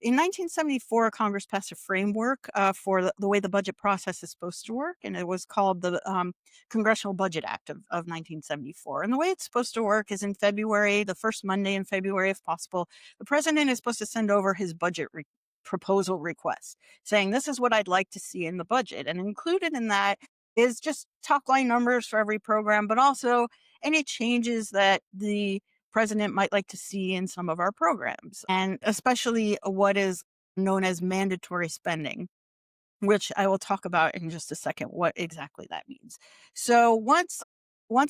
In 1974, Congress passed a framework for the way the budget process is supposed to work, and it was called the Congressional Budget Act of 1974. And the way it's supposed to work is in February, the first Monday in February, if possible, the president is supposed to send over his budget proposal request, saying, "This is what I'd like to see in the budget." And included in that is just top line numbers for every program, but also any changes that the president might like to see in some of our programs, and especially what is known as mandatory spending, which I will talk about in just a second what exactly that means. So once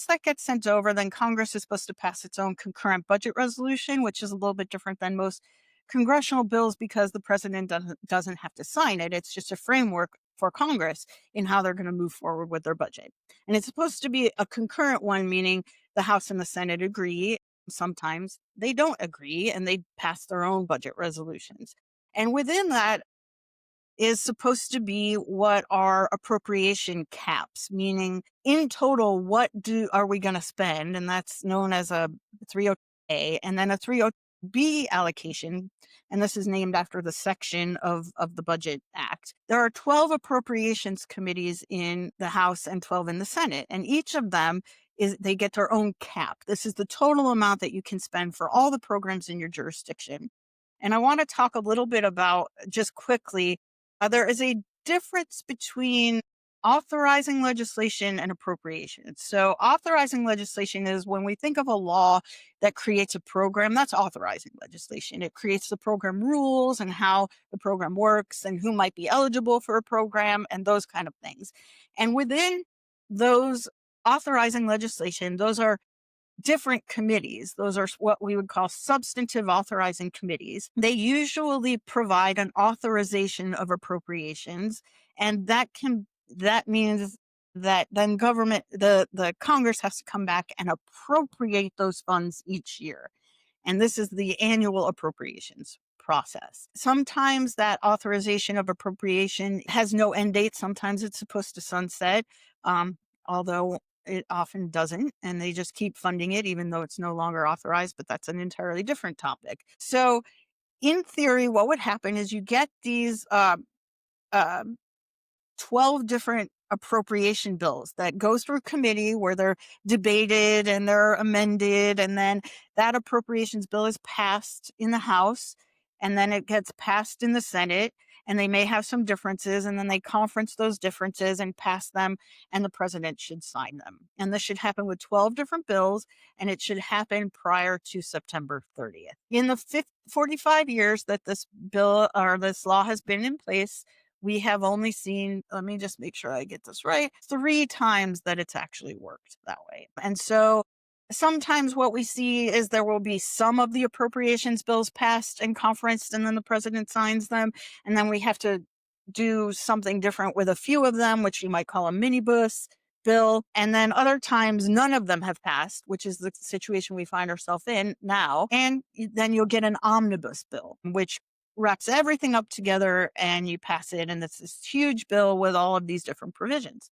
that gets sent over, then Congress is supposed to pass its own concurrent budget resolution, which is a little bit different than most congressional bills because the president doesn't have to sign it. It's just a framework for Congress in how they're going to move forward with their budget. And it's supposed to be a concurrent one, meaning the House and the Senate agree. Sometimes they don't agree and they pass their own budget resolutions. And within that is supposed to be what are appropriation caps, meaning in total, what are we going to spend? And that's known as a 30A and then a 30B allocation. And this is named after the section of the Budget Act. There are 12 appropriations committees in the House and 12 in the Senate. And each of them they get their own cap. This is the total amount that you can spend for all the programs in your jurisdiction. And I want to talk a little bit about just quickly there is a difference between authorizing legislation and appropriations. So, authorizing legislation is when we think of a law that creates a program, that's authorizing legislation. It creates the program rules and how the program works and who might be eligible for a program and those kind of things. And within those authorizing legislation, those are different committees. Those are what we would call substantive authorizing committees. They usually provide an authorization of appropriations, and that means that then the Congress has to come back and appropriate those funds each year. And this is the annual appropriations process. Sometimes that authorization of appropriation has no end date. Sometimes it's supposed to sunset, although it often doesn't, and they just keep funding it even though it's no longer authorized, but that's an entirely different topic. So in theory, what would happen is you get these uh, 12 different appropriation bills that goes through committee where they're debated and they're amended. And then that appropriations bill is passed in the House and then it gets passed in the Senate. And they may have some differences and then they conference those differences and pass them and the president should sign them. And this should happen with 12 different bills and it should happen prior to September 30th. In the 45 years that this bill or this law has been in place, we have only seen, let me just make sure I get this right, 3 times that it's actually worked that way. And so sometimes what we see is there will be some of the appropriations bills passed and conferenced, and then the president signs them. And then we have to do something different with a few of them, which you might call a minibus bill. And then other times, none of them have passed, which is the situation we find ourselves in now. And then you'll get an omnibus bill, which wraps everything up together and you pass it. And it's this huge bill with all of these different provisions.